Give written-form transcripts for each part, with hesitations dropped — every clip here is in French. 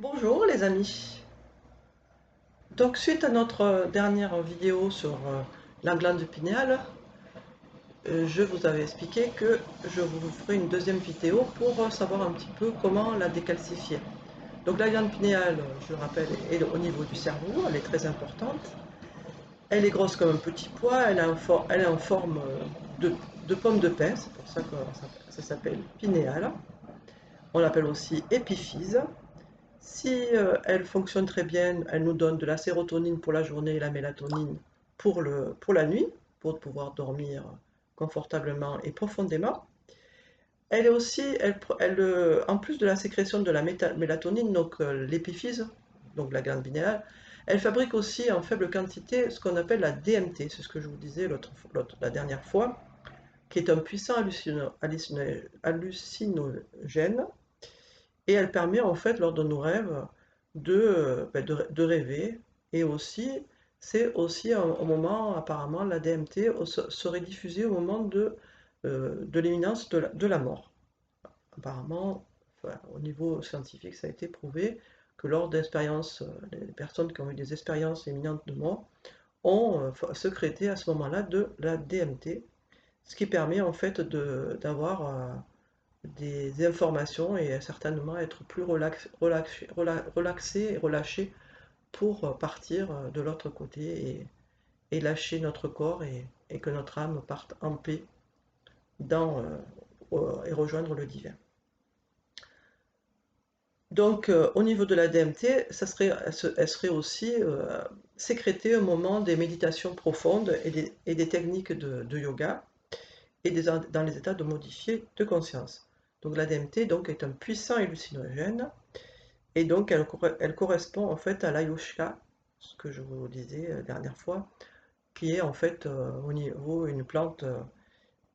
Bonjour les amis. Donc suite à notre dernière vidéo sur la glande pinéale, je vous avais expliqué que je vous ferai une deuxième vidéo pour savoir un petit peu comment la décalcifier. Donc la glande pinéale, je le rappelle, est au niveau du cerveau, elle est très importante. Elle est grosse comme un petit pois, elle est en forme de pomme de pin, c'est pour ça que ça s'appelle pinéale. On l'appelle aussi épiphyse. Si elle fonctionne très bien, elle nous donne de la sérotonine pour la journée et la mélatonine pour la nuit, pour pouvoir dormir confortablement et profondément. Elle est aussi, en plus de la sécrétion de la mélatonine, donc l'épiphyse, donc la glande pinéale, elle fabrique aussi en faible quantité ce qu'on appelle la DMT, c'est ce que je vous disais la dernière fois, qui est un puissant hallucinogène, et elle permet en fait lors de nos rêves de rêver. Et aussi, c'est aussi au moment, apparemment, la DMT serait diffusée au moment de l'imminence de la mort. Apparemment, enfin, au niveau scientifique, ça a été prouvé que lors d'expériences, les personnes qui ont eu des expériences imminentes de mort ont sécrété à ce moment-là de la DMT, ce qui permet en fait d'avoir des informations et certainement être plus relaxé et relâché pour partir de l'autre côté et lâcher notre corps et que notre âme parte en paix et rejoindre le divin. Donc au niveau de la DMT, elle serait aussi sécrétée au moment des méditations profondes et des techniques de yoga et dans les états de modifié de conscience. Donc la DMT donc, est un puissant hallucinogène. Et donc, elle correspond en fait à l'ayahuasca, ce que je vous disais la dernière fois, qui est en fait au niveau une plante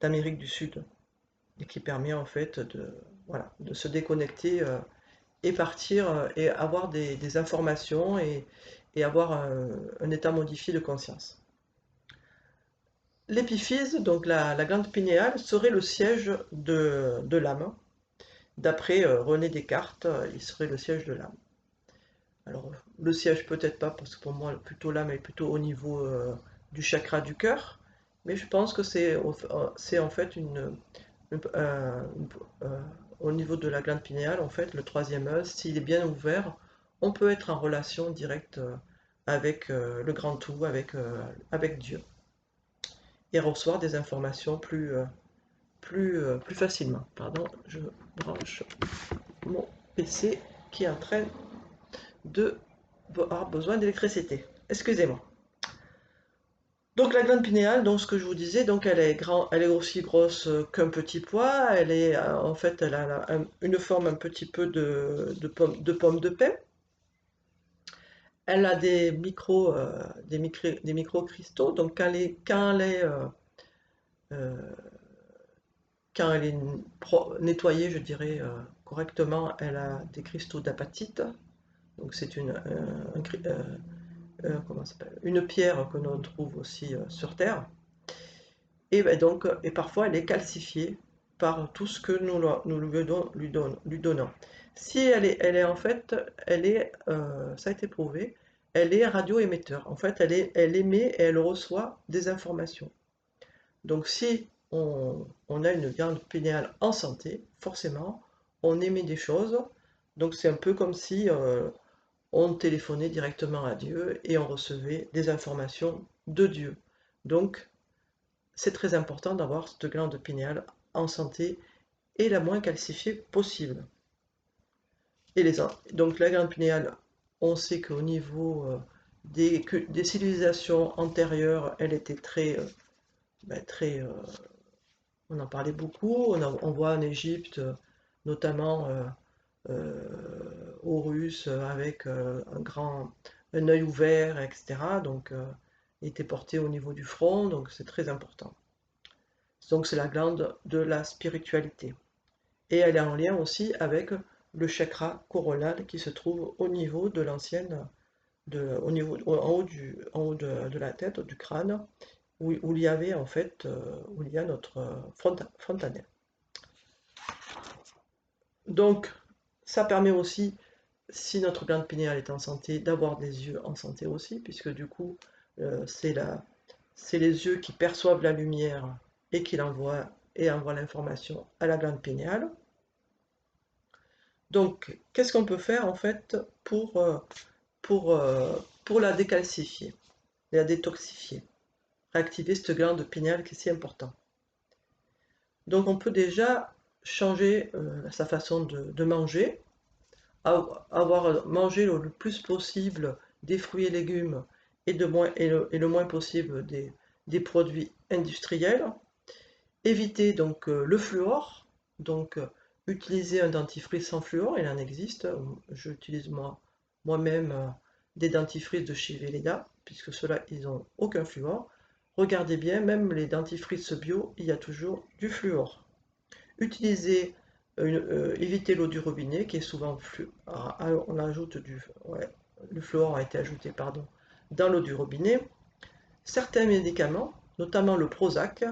d'Amérique du Sud et qui permet en fait voilà, de se déconnecter et partir et avoir des informations et avoir un état modifié de conscience. L'épiphyse, donc la glande pinéale, serait le siège de l'âme. D'après René Descartes, il serait le siège de l'âme. Alors, le siège peut-être pas, parce que pour moi, plutôt l'âme est plutôt au niveau du chakra du cœur, mais je pense que c'est en fait une- euh, une- euh, au niveau de la glande pinéale, en fait, le troisième œil, s'il est bien ouvert, on peut être en relation directe avec le grand tout, avec Dieu, et recevoir des informations plus facilement. Pardon, je branche mon PC qui est en train de avoir besoin d'électricité. Excusez-moi. Donc la glande pinéale, donc ce que je vous disais, donc elle est aussi grosse qu'un petit pois. Elle est en fait, elle a une forme un petit peu de pomme de pin. Elle a des micro-cristaux. Donc euh, quand elle est nettoyée, je dirais correctement, elle a des cristaux d'apatite. Donc c'est comment ça s'appelle, une pierre que l'on trouve aussi sur Terre. Et, ben donc, et parfois elle est calcifiée par tout ce que nous lui donnons. Si elle est en fait, ça a été prouvé, elle est radioémetteur. En fait, elle émet et elle reçoit des informations. Donc si on a une glande pinéale en santé, forcément, on émet des choses. Donc c'est un peu comme si on téléphonait directement à Dieu et on recevait des informations de Dieu. Donc, c'est très important d'avoir cette glande pinéale en santé et la moins calcifiée possible. Donc, la glande pinéale, on sait qu'au niveau des civilisations antérieures, elle était très, on en parlait beaucoup. On voit en Égypte, notamment Horus avec un œil ouvert, etc. Donc, il était porté au niveau du front, donc c'est très important. Donc, c'est la glande de la spiritualité. Et elle est en lien aussi avec le chakra coronal qui se trouve au niveau de l'ancienne, en haut de la tête, du crâne, où il y avait en fait, où il y a notre frontanelle. Donc, ça permet aussi si notre glande pinéale est en santé, d'avoir des yeux en santé aussi, puisque du coup, c'est les yeux qui perçoivent la lumière et qui l'envoient et envoient l'information à la glande pinéale. Donc, qu'est-ce qu'on peut faire en fait pour, pour la décalcifier, la détoxifier, réactiver cette glande pinéale qui est si importante? Donc, on peut déjà changer sa façon de manger, avoir mangé le plus possible des fruits et légumes et, le moins possible des produits industriels. Éviter donc le fluor, donc utiliser un dentifrice sans fluor, il en existe. J'utilise moi-même des dentifrices de chez Velleda, puisque ceux-là, ils n'ont aucun fluor. Regardez bien, même les dentifrices bio, il y a toujours du fluor. Éviter l'eau du robinet, qui est souvent on ajoute le fluor a été ajouté, pardon, dans l'eau du robinet. Certains médicaments, notamment le Prozac,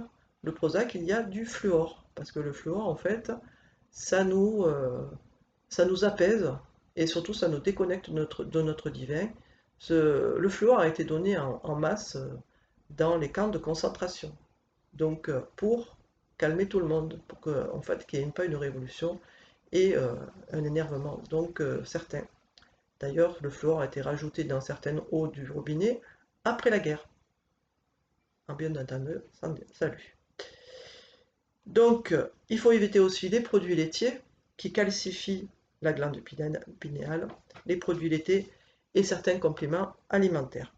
il y a du fluor, parce que le fluor, en fait, ça nous, euh, ça nous apaise, et surtout ça nous déconnecte de notre divin. Le fluor a été donné en masse dans les camps de concentration, donc pour calmer tout le monde, pour en fait, qu'il n'y ait pas une révolution et un énervement, donc certains. D'ailleurs, le fluor a été rajouté dans certaines eaux du robinet après la guerre. En bien entendu, salut. Donc, il faut éviter aussi les produits laitiers qui calcifient la glande pinéale, les produits laitiers et certains compléments alimentaires.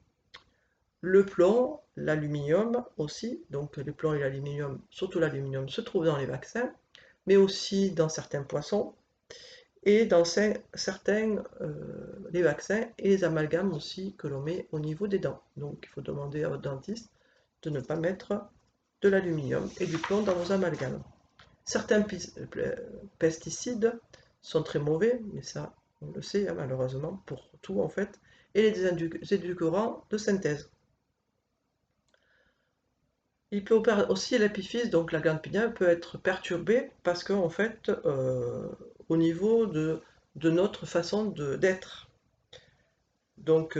Le plomb, l'aluminium aussi, donc le plomb et l'aluminium, surtout l'aluminium, se trouvent dans les vaccins, mais aussi dans certains poissons et dans certains les vaccins et les amalgames aussi que l'on met au niveau des dents. Donc, il faut demander à votre dentiste de ne pas mettre de l'aluminium et du plomb dans vos amalgames. Certains pesticides sont très mauvais, mais ça, on le sait malheureusement pour tout en fait, et les édulcorants de synthèse. Il peut aussi l'épiphyse, donc la glande pinéale, peut être perturbée parce qu'en fait, au niveau de notre façon d'être. Donc,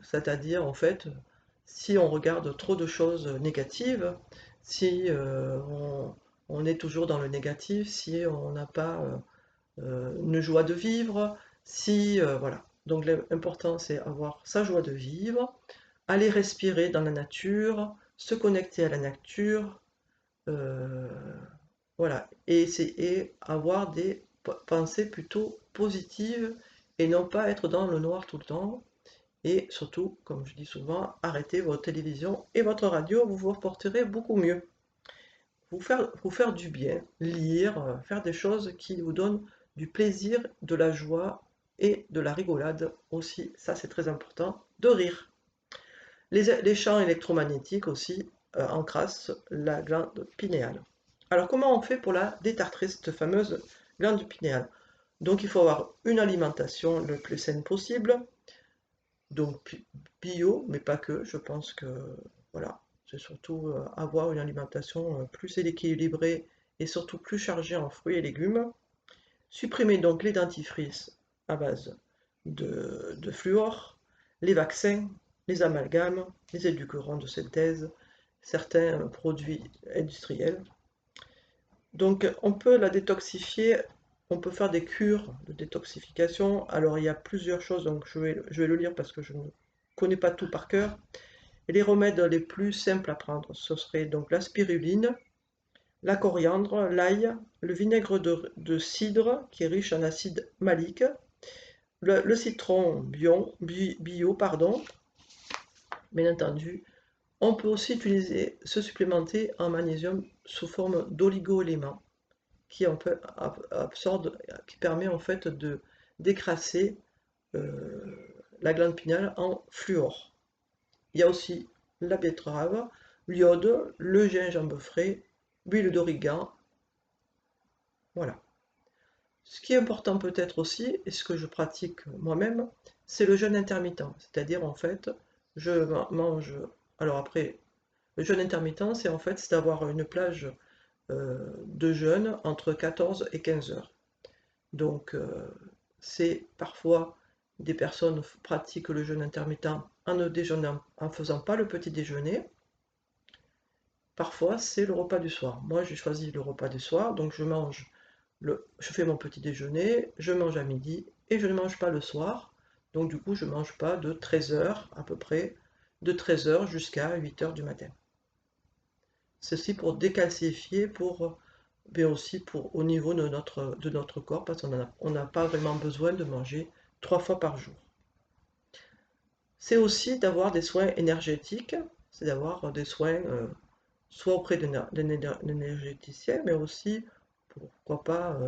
c'est-à-dire en fait, si on regarde trop de choses négatives, si on est toujours dans le négatif, si on n'a pas une joie de vivre, si voilà. Donc l'important c'est avoir sa joie de vivre, aller respirer dans la nature, se connecter à la nature, euh, voilà, et essayer avoir des pensées plutôt positives et non pas être dans le noir tout le temps. Et surtout, comme je dis souvent, arrêtez votre télévision et votre radio, vous vous reporterez beaucoup mieux. Vous faire du bien, lire, faire des choses qui vous donnent du plaisir, de la joie et de la rigolade aussi, ça c'est très important, de rire. Les champs électromagnétiques aussi encrassent la glande pinéale. Alors comment on fait pour la détartrer, cette fameuse glande pinéale? Donc il faut avoir une alimentation le plus saine possible, donc bio, mais pas que, je pense que voilà, c'est surtout avoir une alimentation plus équilibrée et surtout plus chargée en fruits et légumes. Supprimer donc les dentifrices à base de fluor, les vaccins, les amalgames, les édulcorants de synthèse, certains produits industriels. Donc on peut la détoxifier, on peut faire des cures de détoxification. Alors il y a plusieurs choses, donc je vais le lire parce que je ne connais pas tout par cœur. Et les remèdes les plus simples à prendre, ce serait donc la spiruline, la coriandre, l'ail, le vinaigre de cidre qui est riche en acide malique, le citron bio, pardon, bien entendu. On peut aussi se supplémenter en magnésium sous forme d'oligo-éléments qui absorbe, qui permet en fait de décrasser la glande pinéale en fluor. Il y a aussi la betterave, l'iode, le gingembre frais, l'huile d'origan. Voilà. Ce qui est important peut-être aussi, et ce que je pratique moi-même, c'est le jeûne intermittent. C'est-à-dire en fait, je mange. Alors après, le jeûne intermittent, c'est en fait d'avoir une plage de jeûne entre 14 et 15 heures. Donc c'est parfois des personnes pratiquent le jeûne intermittent en ne déjeunant, en faisant pas le petit déjeuner. Parfois, c'est le repas du soir. Moi, j'ai choisi le repas du soir, donc je fais mon petit déjeuner, je mange à midi et je ne mange pas le soir. Donc du coup, je ne mange pas de 13 heures à peu près, de 13 heures jusqu'à 8 heures du matin. Ceci pour décalcifier, mais aussi au niveau de notre corps, parce qu'on n'a pas vraiment besoin de manger 3 fois par jour. C'est aussi d'avoir des soins énergétiques, c'est d'avoir des soins soit auprès d'un énergéticien, mais aussi, pourquoi pas,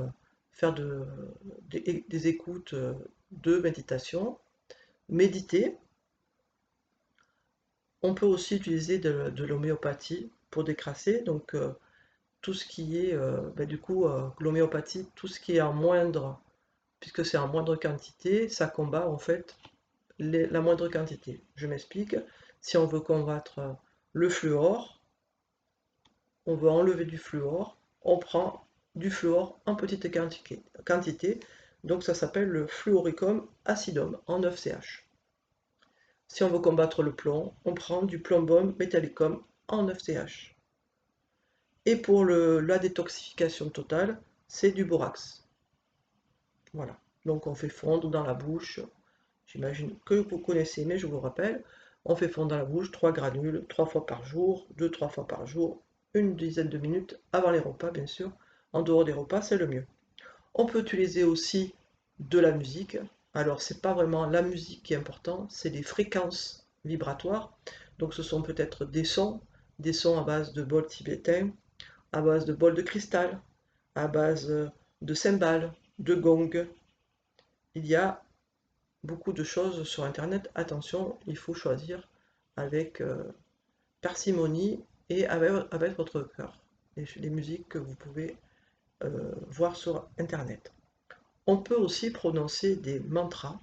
faire des écoutes de méditation, méditer. On peut aussi utiliser de l'homéopathie pour décrasser, donc tout ce qui est, du coup, l'homéopathie, tout ce qui est en moindre, puisque c'est en moindre quantité, ça combat en fait la moindre quantité. Je m'explique, si on veut combattre le fluor, on veut enlever du fluor, on prend du fluor en petite quantité, donc ça s'appelle le fluoricum acidum en 9CH. Si on veut combattre le plomb, on prend du plombum metallicum en 9CH. Et pour la détoxification totale, c'est du borax. Voilà. Donc on fait fondre dans la bouche, j'imagine que vous connaissez, mais je vous rappelle, on fait fondre dans la bouche 3 granules, 3 fois par jour, 2-3 fois par jour, une dizaine de minutes avant les repas, bien sûr. En dehors des repas, c'est le mieux. On peut utiliser aussi de la musique. Alors, c'est pas vraiment la musique qui est importante, c'est les fréquences vibratoires. Donc, ce sont peut-être des sons à base de bols tibétains, à base de bols de cristal, à base de cymbales, de gongs. Il y a beaucoup de choses sur Internet. Attention, il faut choisir avec parcimonie et avec votre cœur. Les musiques que vous pouvez voir sur Internet. On peut aussi prononcer des mantras,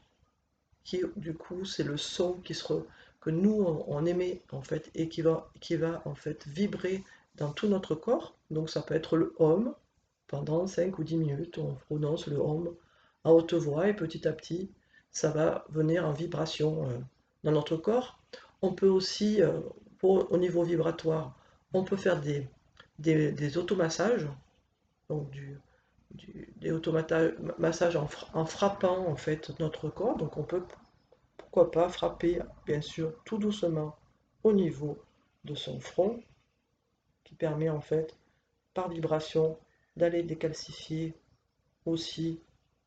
qui du coup c'est le son que nous on émet en fait et qui va en fait vibrer dans tout notre corps. Donc ça peut être le Om, pendant 5 ou 10 minutes, on prononce le Om à haute voix et petit à petit ça va venir en vibration dans notre corps. On peut aussi, au niveau vibratoire, on peut faire des automassages, donc des automassages en frappant en fait notre corps. Donc on peut, pourquoi pas, frapper bien sûr tout doucement au niveau de son front, qui permet en fait par vibration d'aller décalcifier aussi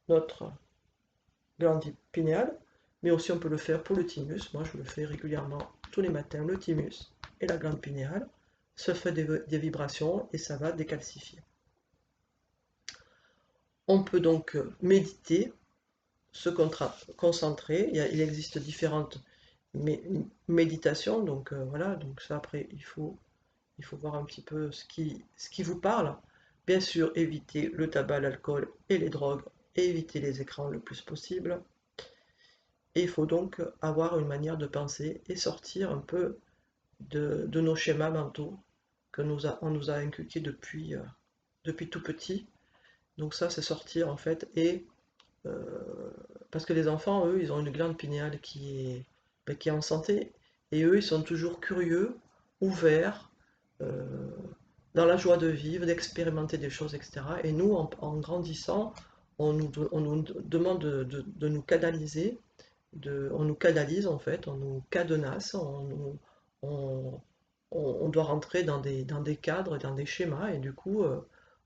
notre glande pinéale, mais aussi on peut le faire pour le thymus. Moi je le fais régulièrement tous les matins, le thymus et la glande pinéale se fait des vibrations et ça va décalcifier. On peut donc méditer, se concentrer. Il existe différentes méditations, donc voilà, donc ça après il faut voir un petit peu ce qui vous parle. Bien sûr, éviter le tabac, l'alcool et les drogues, et éviter les écrans le plus possible. Et il faut donc avoir une manière de penser et sortir un peu de nos schémas mentaux que on nous a inculqués depuis tout petit. Donc ça, c'est sortir en fait et Euh, parce que les enfants, eux, ils ont une glande pinéale qui est en santé, et eux, ils sont toujours curieux, ouverts, euh, dans la joie de vivre, d'expérimenter des choses, etc. Et nous, en grandissant, on nous demande de nous canaliser, on nous canalise en fait, on nous cadenasse, on, on doit rentrer dans des cadres, dans des schémas, et du coup,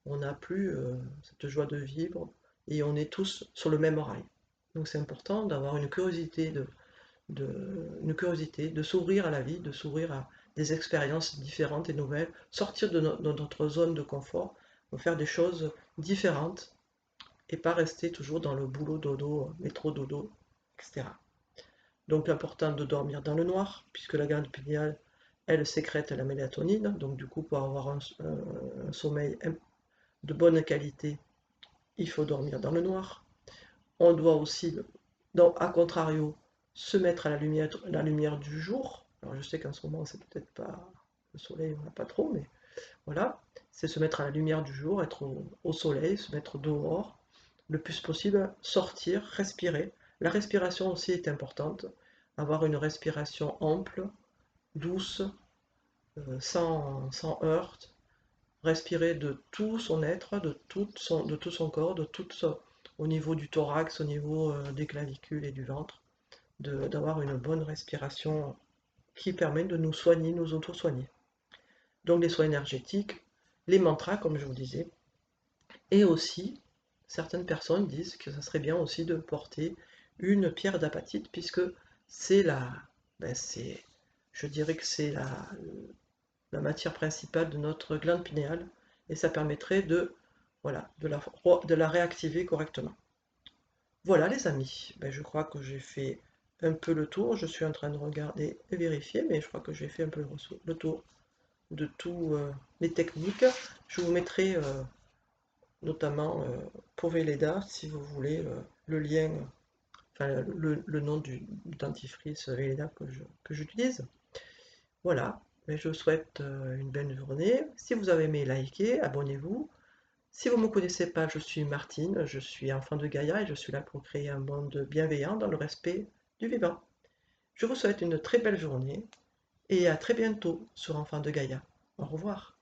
on n'a plus cette joie de vivre, et on est tous sur le même rail. Donc c'est important d'avoir une curiosité, de s'ouvrir à la vie, de s'ouvrir à des expériences différentes et nouvelles, sortir de notre zone de confort, faire des choses différentes, et pas rester toujours dans le boulot dodo, métro dodo, etc. Donc l'important de dormir dans le noir, puisque la glande pinéale, elle sécrète la mélatonine, donc du coup pour avoir un sommeil de bonne qualité, il faut dormir dans le noir. On doit aussi, donc, à contrario, se mettre à la lumière du jour. Alors je sais qu'en ce moment c'est peut-être pas le soleil, on n'a pas trop, mais voilà, c'est se mettre à la lumière du jour, être au soleil, se mettre dehors, le plus possible sortir, respirer. La respiration aussi est importante, avoir une respiration ample, douce, sans heurte, respirer de tout son être, de tout son corps, au niveau du thorax, au niveau des clavicules et du ventre, d'avoir une bonne respiration qui permet de nous soigner, nous auto-soigner. Donc les soins énergétiques, les mantras, comme je vous disais, et aussi, certaines personnes disent que ça serait bien aussi de porter une pierre d'apatite, puisque c'est je dirais que c'est la matière principale de notre glande pinéale, et ça permettrait voilà, de la réactiver correctement. Voilà les amis, je crois que j'ai fait un peu le tour, je suis en train de regarder et vérifier, mais je crois que j'ai fait un peu le tour de tous les techniques. Je vous mettrai notamment pour Velleda, si vous voulez, le lien, enfin le nom du dentifrice Velleda que j'utilise. Voilà, mais je vous souhaite une belle journée. Si vous avez aimé, likez, abonnez-vous. Si vous ne me connaissez pas, je suis Martine, je suis enfant de Gaïa et je suis là pour créer un monde bienveillant dans le respect du vivant. Je vous souhaite une très belle journée et à très bientôt sur Enfant de Gaïa. Au revoir.